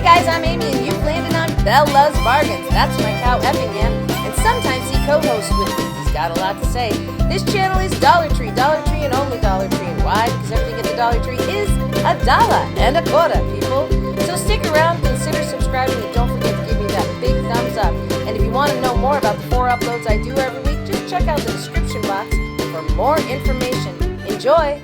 guys, I'm Amy, and you've landed on Belle Loves Bargains. That's my cow Effingham, and sometimes he co-hosts with me. He's got a lot to say. This channel is Dollar Tree, and only Dollar Tree. And why? Because everything at the Dollar Tree is $1.25, people. So stick around, consider subscribing, and don't forget to give me that big thumbs up. And if you want to know more about the 4 uploads I do every week, just check out the description box for more information. Enjoy!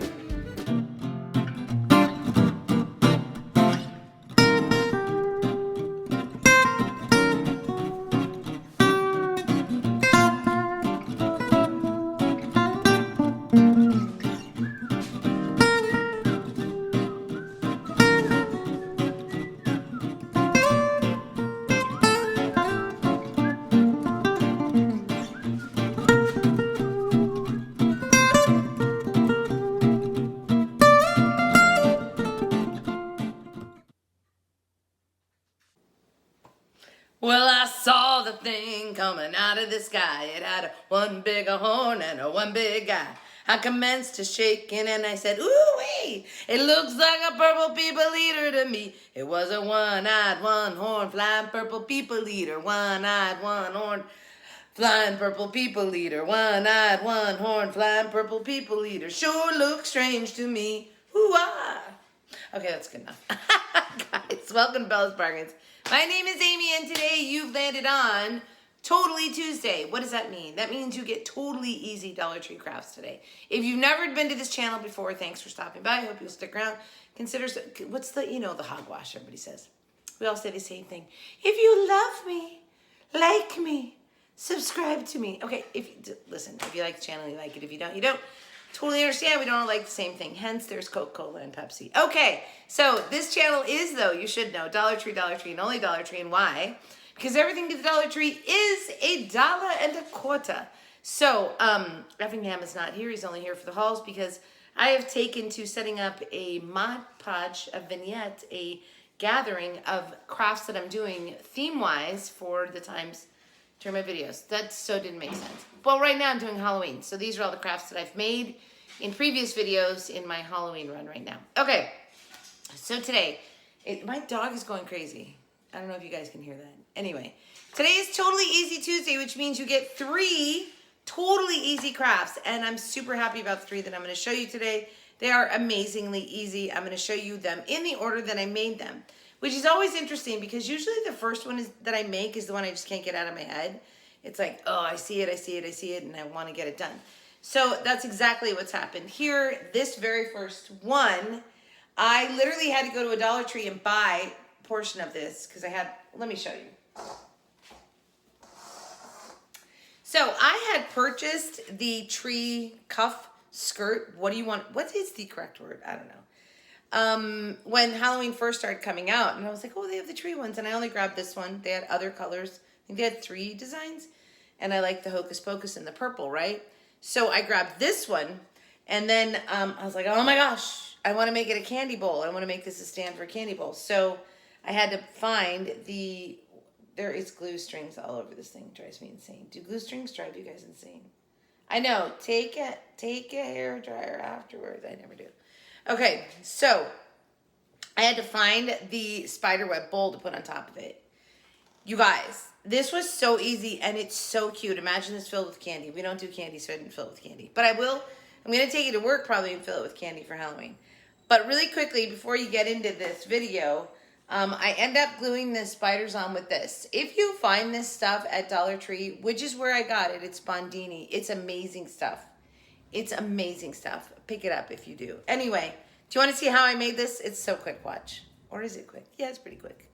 Well, I saw the thing coming out of the sky. It had one big horn and one big eye. I commenced to shaking and I said, ooh-wee, it looks like a purple people eater to me. It was a one-eyed, one-horn, flying purple people eater. One-eyed, one-horn, flying purple people eater. One-eyed, one-horn, flying purple people eater. Sure looks strange to me. Ooh-ah. Okay, that's good enough. Guys, welcome to Belle's Bargains. My name is Amy, and today you've landed on Totally Tuesday. What does that mean? That means you get totally easy Dollar Tree crafts today. If you've never been to this channel before, thanks for stopping by. I hope you'll stick around. Consider, what's the, the hogwash everybody says. We all say the same thing. If you love me, like me, subscribe to me. Okay, listen, if you like the channel, you like it. If you don't, you don't. Totally understand, we don't all like the same thing. Hence, there's Coca-Cola and Pepsi. Okay, so this channel is, though, you should know, Dollar Tree, and only Dollar Tree. And why? Because everything at the Dollar Tree is $1.25. So, Effingham is not here. He's only here for the hauls because I have taken to setting up a Mod Podge, a vignette, a gathering of crafts that I'm doing theme-wise for the times during my videos. That so didn't make sense. Well, right now I'm doing Halloween. So these are all the crafts that I've made in previous videos in my Halloween run right now. Okay, so today, my dog is going crazy. I don't know if you guys can hear that. Anyway, today is Totally Easy Tuesday, which means you get 3 totally easy crafts. And I'm super happy about the 3 that I'm going to show you today. They are amazingly easy. I'm going to show you them in the order that I made them, which is always interesting because usually the first one that I make is the one I just can't get out of my head. It's like, oh, I see it, and I want to get it done. So that's exactly what's happened. Here, this very first one, I literally had to go to a Dollar Tree and buy a portion of this because let me show you. So I had purchased the tree cuff skirt. What is the correct word? I don't know. When Halloween first started coming out, and I was like, oh, they have the tree ones, and I only grabbed this one. They had other colors. I think they had 3 designs, and I like the Hocus Pocus and the purple, right? So I grabbed this one, and then I was like, oh my gosh, I want to make it a candy bowl. I want to make this a stand for a candy bowl. So I had to find there is glue strings all over this thing. It drives me insane. Do glue strings drive you guys insane? I know. Take a hair dryer afterwards. I never do. Okay, so I had to find the spiderweb bowl to put on top of it. You guys, this was so easy and it's so cute. Imagine this filled with candy. We don't do candy, so I didn't fill it with candy. But I will. I'm going to take it to work probably and fill it with candy for Halloween. But really quickly, before you get into this video, I end up gluing the spiders on with this. If you find this stuff at Dollar Tree, which is where I got it, it's Bondini. It's amazing stuff. It's amazing stuff. Pick it up if you do. Anyway, do you want to see how I made this? It's so quick, watch. Or is it quick? Yeah, it's pretty quick.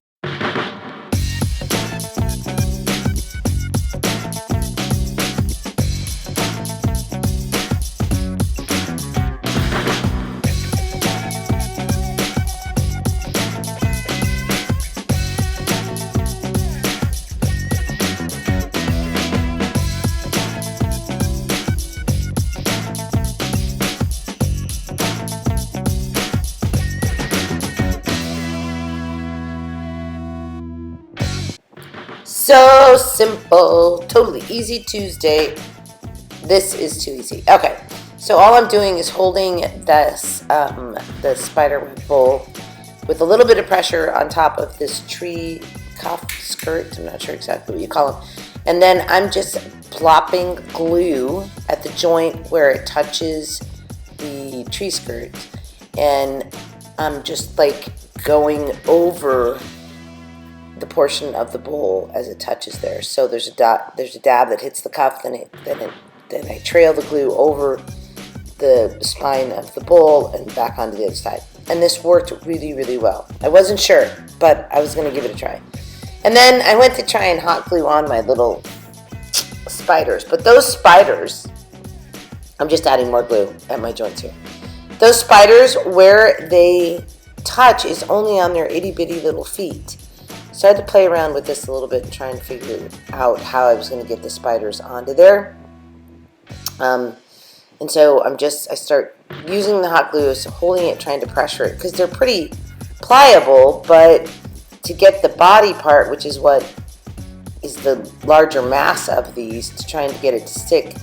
So simple, totally easy Tuesday. This is too easy. Okay, so all I'm doing is holding this the spider web bowl with a little bit of pressure on top of this tree cuff skirt. I'm not sure exactly what you call them. And then I'm just plopping glue at the joint where it touches the tree skirt. And I'm just like going over the portion of the bowl as it touches there. So there's a dab that hits the cuff, then I trail the glue over the spine of the bowl and back onto the other side. And this worked really, really well. I wasn't sure, but I was gonna give it a try. And then I went to try and hot glue on my little spiders, but those spiders, I'm just adding more glue at my joints here. Those spiders, where they touch is only on their itty bitty little feet. So I had to play around with this a little bit and try and figure out how I was going to get the spiders onto there. And so I start using the hot glue, so holding it, trying to pressure it, because they're pretty pliable, but to get the body part, which is what is the larger mass of these, to trying to get it to stick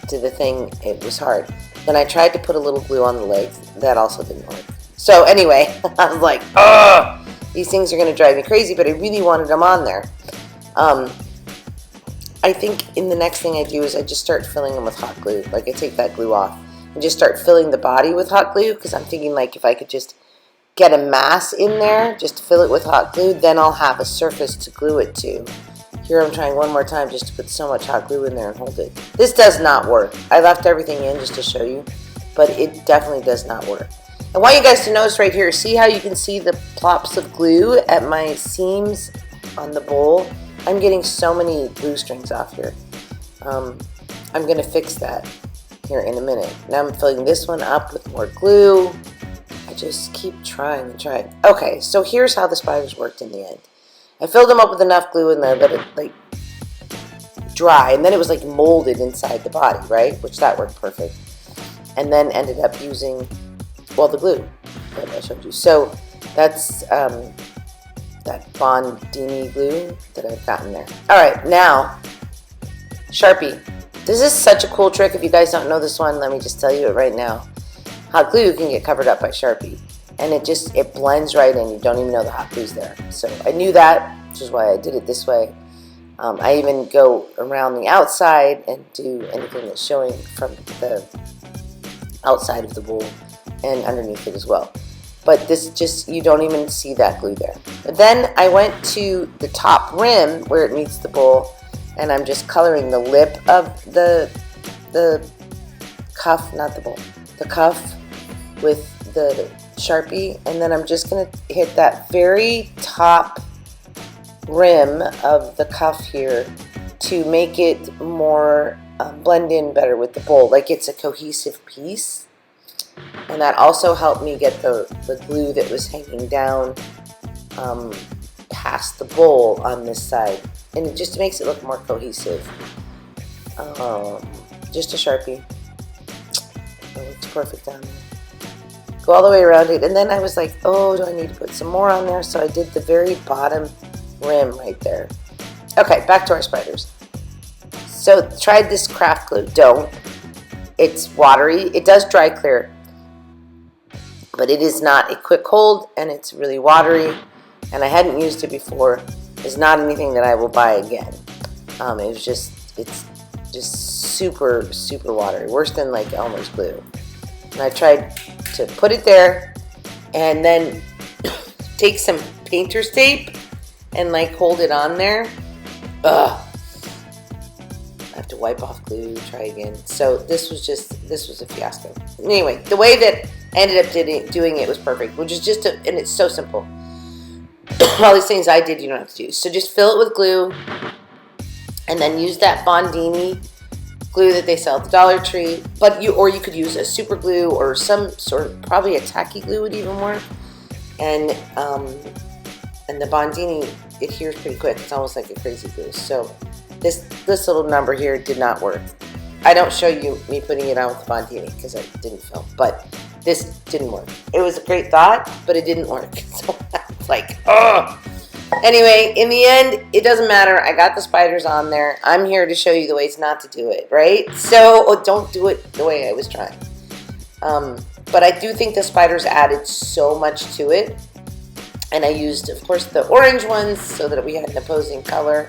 to the thing, it was hard. Then I tried to put a little glue on the legs. That also didn't work. So anyway, I was like, ugh! These things are going to drive me crazy, but I really wanted them on there. I think in the next thing I do is I just start filling them with hot glue. Like I take that glue off and just start filling the body with hot glue, because I'm thinking like if I could just get a mass in there, just fill it with hot glue, then I'll have a surface to glue it to. Here I'm trying one more time just to put so much hot glue in there and hold it. This does not work. I left everything in just to show you, but it definitely does not work. I want you guys to notice right here, see how you can see the plops of glue at my seams on the bowl? I'm getting so many glue strings off here. I'm going to fix that here in a minute. Now I'm filling this one up with more glue. I just keep trying and trying. Okay, so here's how the spiders worked in the end. I filled them up with enough glue in there that it like dry, and then it was like molded inside the body, right? Which that worked perfect. And then ended up using, well, the glue that I showed you. So that's that Bondini glue that I've gotten there. All right, now Sharpie. This is such a cool trick. If you guys don't know this one, let me just tell you it right now. Hot glue can get covered up by Sharpie, and it blends right in. You don't even know the hot glue's there. So I knew that, which is why I did it this way. I even go around the outside and do anything that's showing from the outside of the bowl and underneath it as well. But this just, you don't even see that glue there. But then I went to the top rim where it meets the bowl, and I'm just coloring the lip of the cuff, not the bowl, the cuff with the Sharpie, and then I'm just going to hit that very top rim of the cuff here to make it more blend in better with the bowl, like it's a cohesive piece. And that also helped me get the glue that was hanging down past the bowl on this side, and it just makes it look more cohesive. Just a Sharpie. It looks perfect on there. Go all the way around it, and then I was like, oh, do I need to put some more on there? So I did the very bottom rim right there. Okay, back to our spiders. So tried this craft glue. Don't. It's watery. It does dry clear, but it is not a quick hold, and it's really watery, and I hadn't used it before. It's not anything that I will buy again. It's just super, super watery, worse than like Elmer's glue. And I tried to put it there and then take some painter's tape and like hold it on there. Ugh. I have to wipe off glue, try again. So this was a fiasco. Anyway, the way that I ended up doing it was perfect, which is and it's so simple. All these things I did, you don't have to do. So just fill it with glue, and then use that Bondini glue that they sell at the Dollar Tree. Or you could use a super glue or some sort of, probably a tacky glue would even work. And the Bondini adheres pretty quick. It's almost like a crazy glue. So this little number here did not work. I don't show you me putting it on with the Bondini because I didn't film, but this didn't work. It was a great thought, but it didn't work. So it's like, ugh. Anyway, in the end, it doesn't matter. I got the spiders on there. I'm here to show you the ways not to do it, right? So don't do it the way I was trying. But I do think the spiders added so much to it And I used, of course, the orange ones so that we had an opposing color,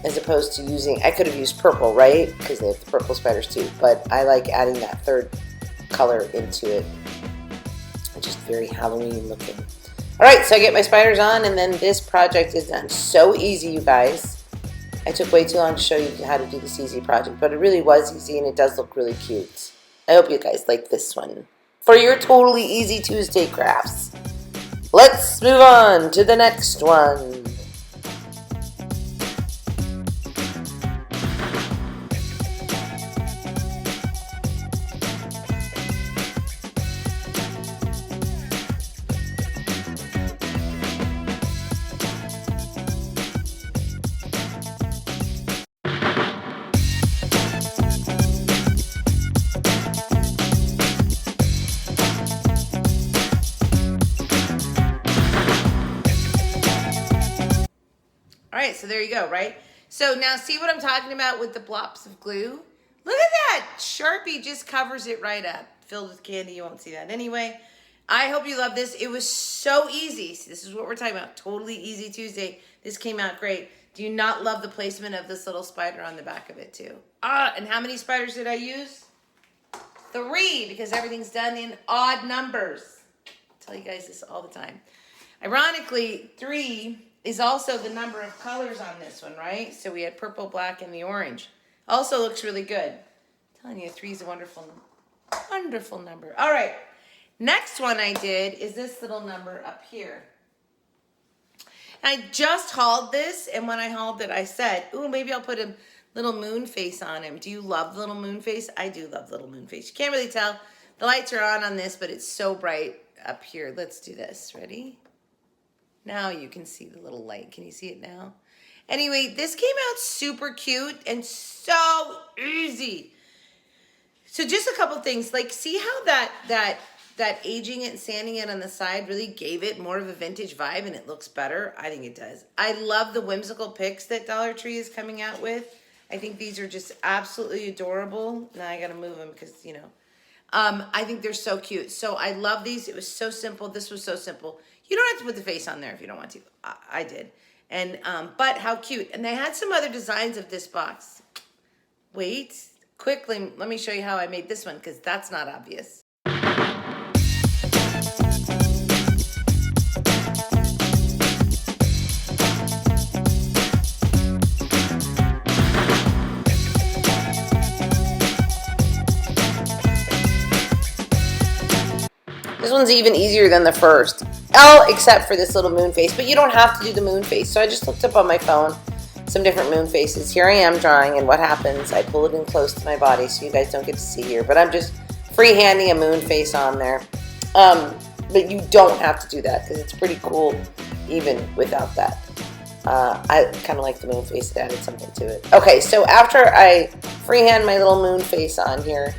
as opposed to using, I could have used purple, right? Because they have the purple spiders too, but I like adding that third color into it. It's just very Halloween looking. All right, so I get my spiders on, and then this project is done. So easy, you guys. I took way too long to show you how to do this easy project, but it really was easy, and it does look really cute. I hope you guys like this one for your totally easy Tuesday crafts. Let's move on to the next one. All right, so there you go, right? So now see what I'm talking about with the blobs of glue? Look at that. Sharpie just covers it right up. Filled with candy, you won't see that anyway. I hope you love this. It was so easy. See, this is what we're talking about. Totally easy Tuesday. This came out great. Do you not love the placement of this little spider on the back of it too? And how many spiders did I use? 3, because everything's done in odd numbers. I tell you guys this all the time. Ironically, 3 is also the number of colors on this one, right? So we had purple, black, and the orange. Also looks really good. I'm telling you, 3 is a wonderful, wonderful number. All right, next one I did is this little number up here. I just hauled this, and when I hauled it, I said, ooh, maybe I'll put a little moon face on him. Do you love little moon face? I do love little moon face. You can't really tell. The lights are on this, but it's so bright up here. Let's do this. Ready? Now you can see the little light. Can you see it now? Anyway, this came out super cute and so easy. So just a couple things. Like, see how that aging it and sanding it on the side really gave it more of a vintage vibe and it looks better? I think it does. I love the whimsical picks that Dollar Tree is coming out with. I think these are just absolutely adorable. Now I got to move them because, you know. I think they're so cute. So I love these. It was so simple. This was so simple. You don't have to put the face on there if you don't want to. I did. And but how cute. And they had some other designs of this box. Wait, quickly, let me show you how I made this one because that's not obvious. This one's even easier than the first. Oh, except for this little moon face. But you don't have to do the moon face. So I just looked up on my phone some different moon faces. Here I am drawing, and what happens, I pull it in close to my body so you guys don't get to see here. But I'm just freehanding a moon face on there. But you don't have to do that because it's pretty cool even without that. I kind of like the moon face. It added something to it. Okay, so after I freehand my little moon face on here,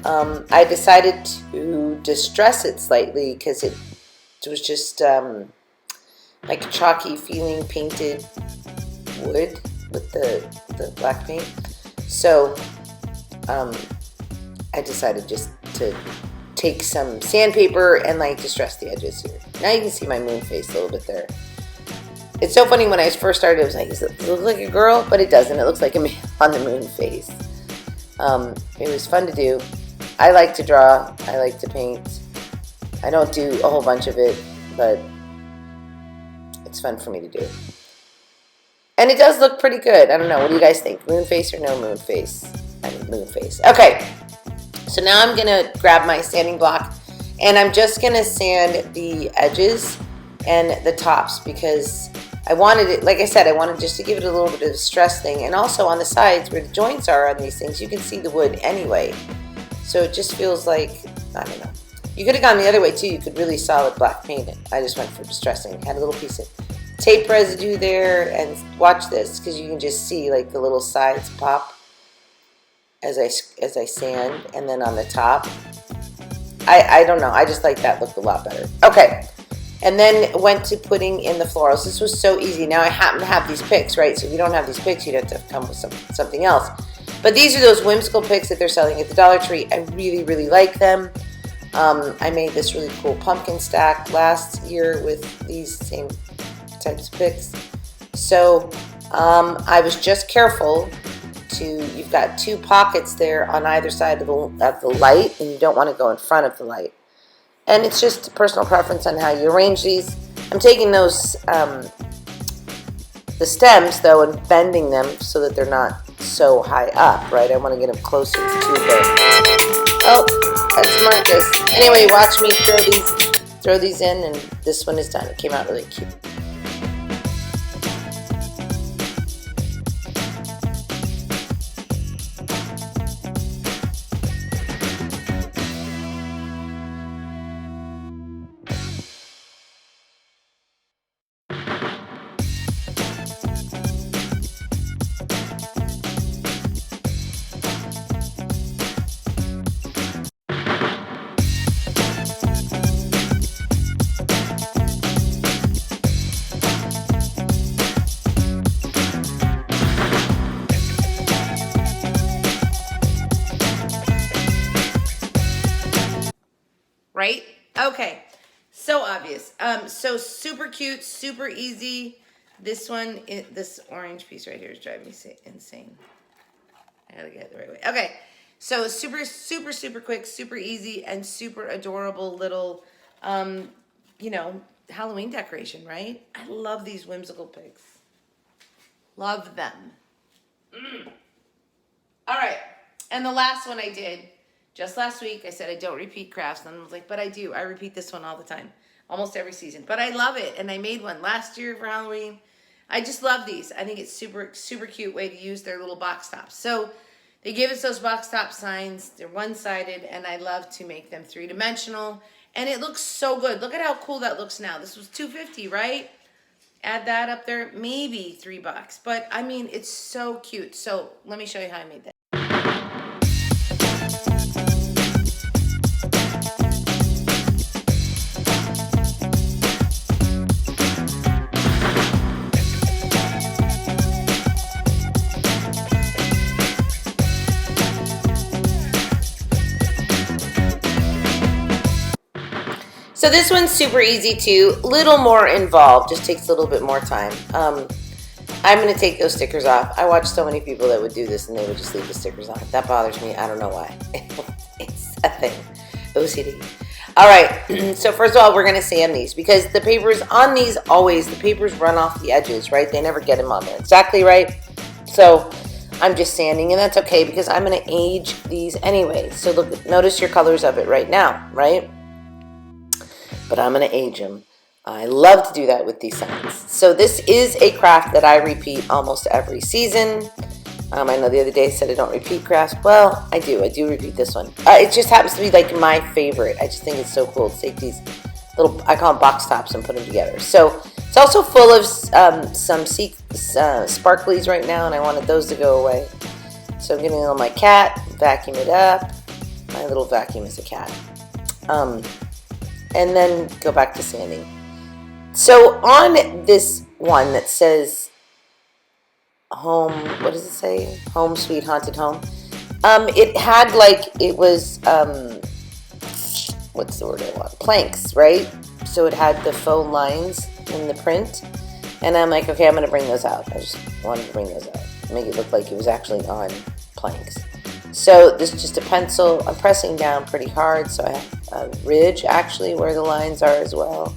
I decided to distress it slightly because it was just like a chalky feeling painted wood with the black paint. So I decided just to take some sandpaper and like distress the edges here. Now you can see my moon face a little bit there. It's so funny, when I first started, I was like, does it look like a girl? But it doesn't. It looks like a man on the moon face. It was fun to do. I like to draw. I like to paint. I don't do a whole bunch of it, but it's fun for me to do. And it does look pretty good. I don't know. What do you guys think? Moon face or no moon face? I mean, moon face. Okay. So now I'm going to grab my sanding block, and I'm just going to sand the edges and the tops because I wanted it, like I said, I wanted just to give it a little bit of a stress thing. And also on the sides where the joints are on these things, you can see the wood anyway. So it just feels like, I don't know. You could have gone the other way too. You could really solid black paint it. I just went for distressing. Had a little piece of tape residue there, and watch this because you can just see like the little sides pop as I sand, and then on the top. I don't know. I just like that look a lot better. Okay. And then went to putting in the florals. This was so easy. Now I happen to have these picks, right? So if you don't have these picks, you'd have to come with something else. But these are those whimsical picks that they're selling at the Dollar Tree. I really, really like them. I made this really cool pumpkin stack last year with these same types of picks. So I was just careful you've got 2 pockets there on either side of the light, and you don't want to go in front of the light. And it's just a personal preference on how you arrange these. I'm taking those, the stems though, and bending them so that they're not so high up, right? I want to get them closer to the, oh, that's Marcus. Anyway, watch me throw these in, and this one is done. It came out really cute. Right? Okay. So obvious. So super cute, super easy. This one, this orange piece right here is driving me insane. I gotta get it the right way. Okay. So super, super, super quick, super easy, and super adorable little, you know, Halloween decoration, right? I love these whimsical pigs. Love them. All right. And the last one I did just last week, I said I don't repeat crafts, and I was like, but I do. I repeat this one all the time, almost every season. But I love it, and I made one last year for Halloween. I just love these. I think it's super, super cute way to use their little box tops. So they give us those box top signs. They're one-sided, and I love to make them 3-dimensional. And it looks so good. Look at how cool that looks now. This was $2.50, right? Add that up there, maybe $3. But I mean, it's so cute. So let me show you how I made that. So this one's super easy too, little more involved, just takes a little bit more time. I'm going to take those stickers off. I watch so many people that would do this and they would just leave the stickers on. That bothers me. I don't know why. It's a thing. OCD. All right. So first of all, we're going to sand these because the papers on these always, the papers run off the edges, right? They never get them on there. Exactly right. So I'm just sanding, and that's okay because I'm going to age these anyway. So look, notice your colors of it right now, right? But I'm going to age them. I love to do that with these signs. So this is a craft that I repeat almost every season. I know the other day I said I don't repeat crafts. Well, I do repeat this one. It just happens to be like my favorite. I just think it's so cool to take these little, I call them box tops, and put them together. So it's also full of some sparklies right now, and I wanted those to go away. So I'm getting a little my cat, vacuum it up. My little vacuum is a cat. And then go back to sanding. So on this one that says home, what does it say? Home Sweet Haunted Home. It had like, it was, what's the word I want? Planks, right? So it had the faux lines in the print. And I'm like, okay, I'm going to bring those out. I just wanted to bring those out. Make it look like it was actually on planks. So this is just a pencil. I'm pressing down pretty hard, so I have a ridge actually where the lines are as well,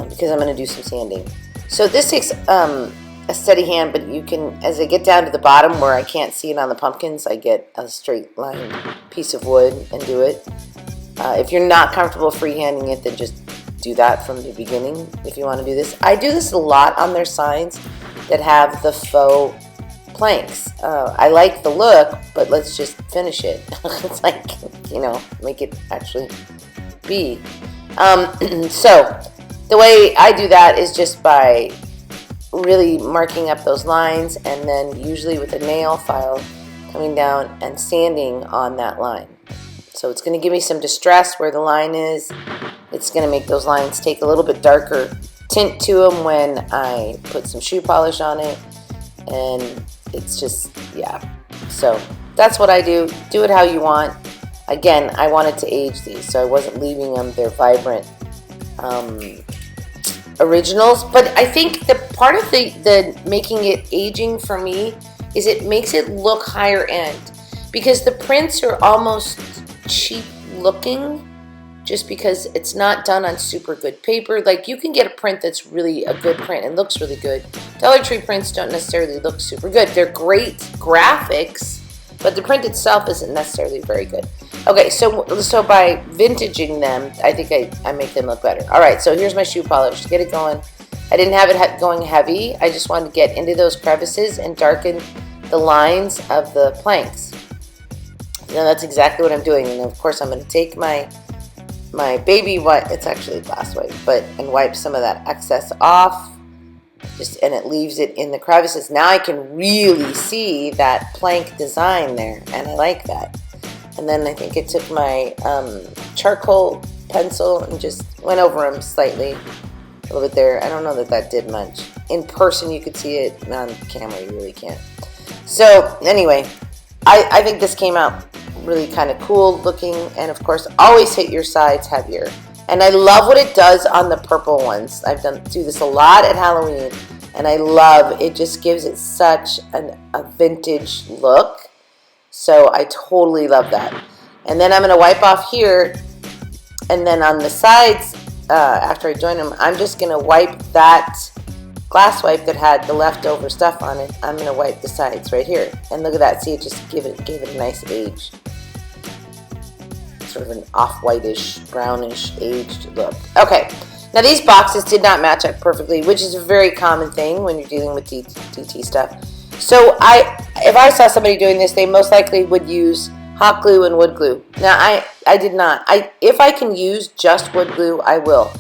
because I'm going to do some sanding. So this takes a steady hand, but you can, as I get down to the bottom where I can't see it on the pumpkins, I get a straight line piece of wood and do it. If you're not comfortable freehanding it, then just do that from the beginning if you want to do this. I do this a lot on their signs that have the faux planks. I like the look, but let's just finish it. It's like, you know, make it actually be. So the way I do that is just by really marking up those lines, and then usually with a nail file coming down and sanding on that line. So it's going to give me some distress where the line is. It's going to make those lines take a little bit darker tint to them when I put some shoe polish on it. And it's just, yeah. So that's what I do. Do it how you want. Again, I wanted to age these, so I wasn't leaving them their vibrant originals. But I think the part of the making it aging for me is it makes it look higher end, because the prints are almost cheap looking just because it's not done on super good paper. Like, you can get a print that's really a good print and looks really good. Dollar Tree prints don't necessarily look super good. They're great graphics, but the print itself isn't necessarily very good. Okay, so by vintaging them, I think I make them look better. All right, so here's my shoe polish. Get it going. I didn't have it going heavy. I just wanted to get into those crevices and darken the lines of the planks. Now that's exactly what I'm doing. And of course, I'm going to take my baby wipe. It's actually glass wipe, and wipe some of that excess off. And it leaves it in the crevices. Now I can really see that plank design there, and I like that. And then I think I took my charcoal pencil and just went over them slightly, a little bit there. I don't know that did much. In person you could see it, on camera you really can't. So anyway, I think this came out really kind of cool looking, and of course always hit your sides heavier. And I love what it does on the purple ones. I've do this a lot at Halloween, and I love it. Just gives it such a vintage look. So I totally love that. And then I'm going to wipe off here, and then on the sides, after I join them, I'm just going to wipe that glass wipe that had the leftover stuff on it. I'm going to wipe the sides right here. And look at that. See, it just gave it a nice age. Sort of an off-whitish, brownish, aged look. Okay, now these boxes did not match up perfectly, which is a very common thing when you're dealing with DT stuff. So if I saw somebody doing this, they most likely would use hot glue and wood glue. Now I did not. If I can use just wood glue, I will.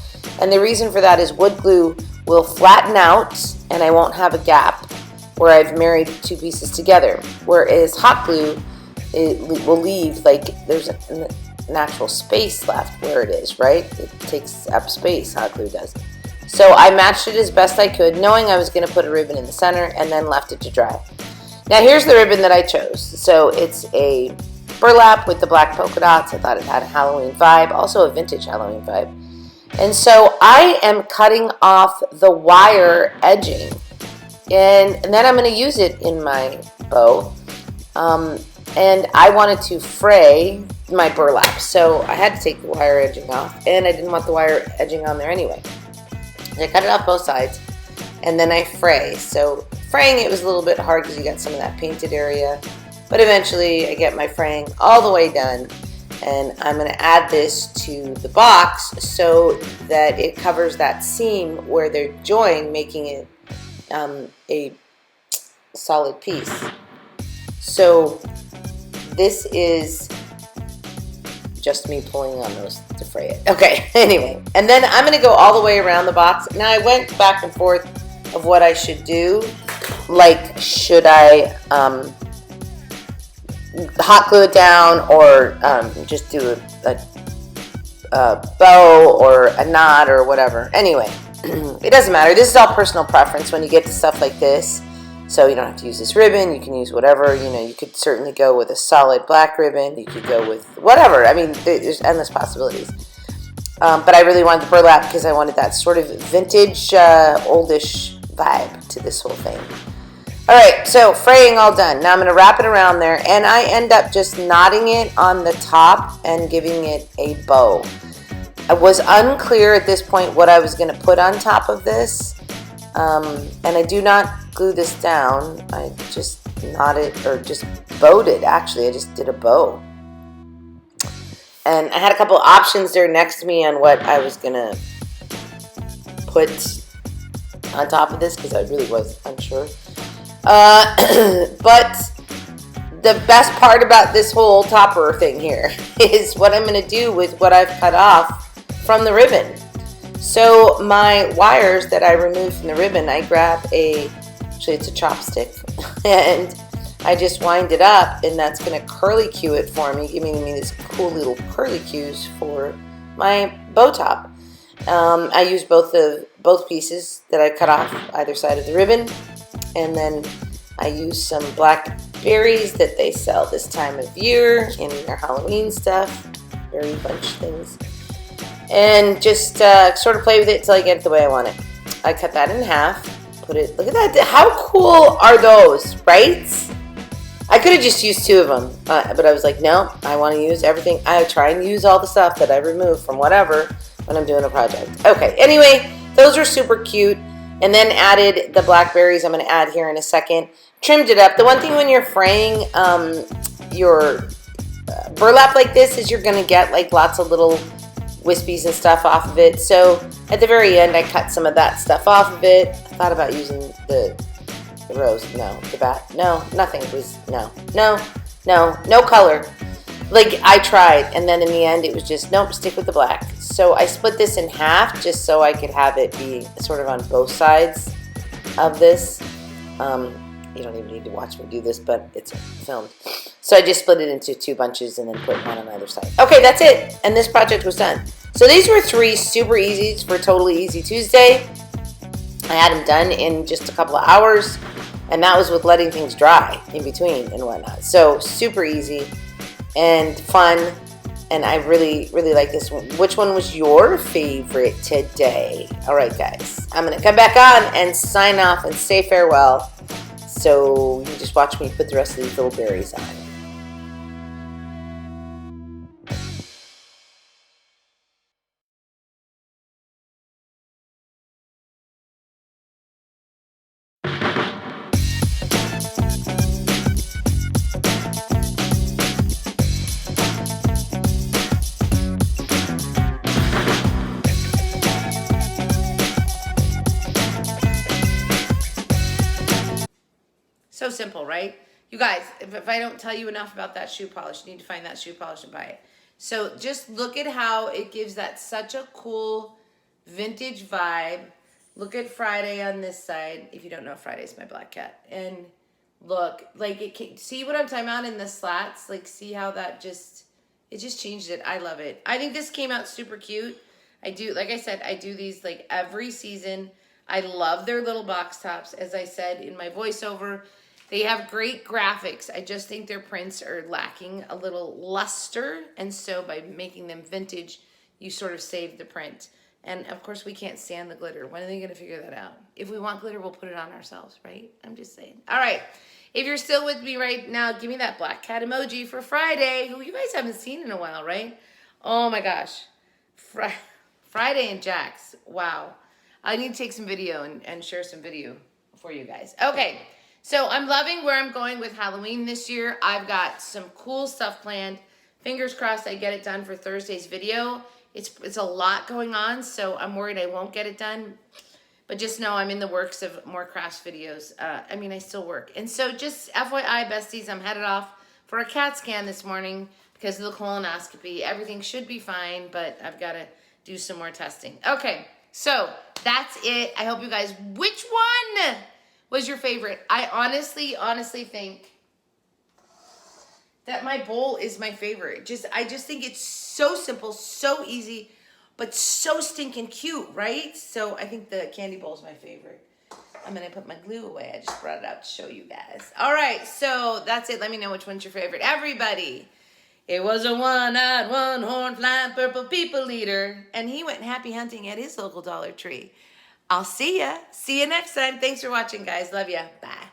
And the reason for that is wood glue will flatten out, and I won't have a gap where I've married two pieces together. Whereas hot glue, it will leave, like, there's an actual space left where it is, right? It takes up space, hot glue does. So I matched it as best I could, knowing I was going to put a ribbon in the center, and then left it to dry. Now here's the ribbon that I chose. So it's a burlap with the black polka dots. I thought it had a Halloween vibe, also a vintage Halloween vibe. And so I am cutting off the wire edging, and then I'm going to use it in my bow. And I wanted to fray my burlap, so I had to take the wire edging off, and I didn't want the wire edging on there anyway. I cut it off both sides, and then I fray. So fraying it was a little bit hard because you got some of that painted area, but eventually I get my fraying all the way done, and I'm going to add this to the box so that it covers that seam where they're joined, making it a solid piece. So this is just me pulling on those to fray it. Okay, anyway. And then I'm going to go all the way around the box. Now I went back and forth of what I should do. Like, should I hot glue it down, or just do a bow or a knot or whatever. Anyway, it doesn't matter. This is all personal preference when you get to stuff like this. So you don't have to use this ribbon. You can use whatever. You know, you could certainly go with a solid black ribbon. You could go with whatever. I mean, there's endless possibilities. But I really wanted the burlap because I wanted that sort of vintage, oldish vibe to this whole thing. All right, so fraying all done. Now I'm going to wrap it around there, and I end up just knotting it on the top and giving it a bow. I was unclear at this point what I was going to put on top of this, and I do not glue this down. I just knotted, or just bowed it, actually. I just did a bow. And I had a couple options there next to me on what I was going to put on top of this, because I really was unsure. But the best part about this whole topper thing here is what I'm going to do with what I've cut off from the ribbon. So my wires that I removed from the ribbon, I grab actually it's a chopstick, and I just wind it up, and that's going to curly cue it for me, giving me these cool little curly cues for my bow top. I use both pieces that I cut off either side of the ribbon, and then I use some black berries that they sell this time of year in their Halloween stuff, berry bunch things, and just sort of play with it till I get it the way I want it. I cut that in half, put it, look at that, how cool are those, right? I could have just used 2 of them, but I was like, no, I want to use everything. I try and use all the stuff that I remove from whatever when I'm doing a project. Okay, anyway, those are super cute. And then added the blackberries I'm going to add here in a second. Trimmed it up. The one thing when you're fraying your burlap like this is you're going to get like lots of little wispies and stuff off of it. So at the very end, I cut some of that stuff off of it. I thought about using the rose. No. The bat. No. Nothing. It was no color. Like I tried, and then in the end it was just nope, stick with the black. So I split this in half just so I could have it be sort of on both sides of this. You don't even need to watch me do this, but it's filmed. So I just split it into 2 bunches and then put one on either side. Okay, that's it. And this project was done. So these were 3 super easies for Totally Easy Tuesday. I had them done in just a couple of hours, and that was with letting things dry in between and whatnot. So super easy and fun, and I really, really like this one. Which one was your favorite today? All right, guys, I'm going to come back on and sign off and say farewell. So you just watch me put the rest of these little berries on. So simple, right? You guys, if I don't tell you enough about that shoe polish, you need to find that shoe polish and buy it. So just look at how it gives that such a cool vintage vibe. Look at Friday on this side. If you don't know, Friday's my black cat. And look, like it can, see what I'm talking about in the slats? Like see how that just, it just changed it. I love it. I think this came out super cute. I do, like I said, I do these like every season. I love their little box tops. As I said in my voiceover, they have great graphics. I just think their prints are lacking a little luster. And so by making them vintage, you sort of save the print. And of course, we can't stand the glitter. When are they going to figure that out? If we want glitter, we'll put it on ourselves, right? I'm just saying. All right. If you're still with me right now, give me that black cat emoji for Friday, who you guys haven't seen in a while, right? Oh my gosh. Friday and Jax. Wow. I need to take some video and share some video for you guys. Okay. So I'm loving where I'm going with Halloween this year. I've got some cool stuff planned. Fingers crossed I get it done for Thursday's video. It's a lot going on, so I'm worried I won't get it done. But just know I'm in the works of more crafts videos. I mean, I still work. And so just FYI, besties, I'm headed off for a CAT scan this morning because of the colonoscopy. Everything should be fine, but I've got to do some more testing. Okay, so that's it. I hope you guys, which one was your favorite? I honestly think that my bowl is my favorite. I just think it's so simple, so easy, but so stinking cute, right? So I think the candy bowl is my favorite. I'm gonna put my glue away. I just brought it out to show you guys. All right, so that's it. Let me know which one's your favorite. Everybody, it was a one-eyed, one-horned, flying purple people eater, and he went happy hunting at his local Dollar Tree. I'll see ya. See you next time. Thanks for watching, guys. Love ya. Bye.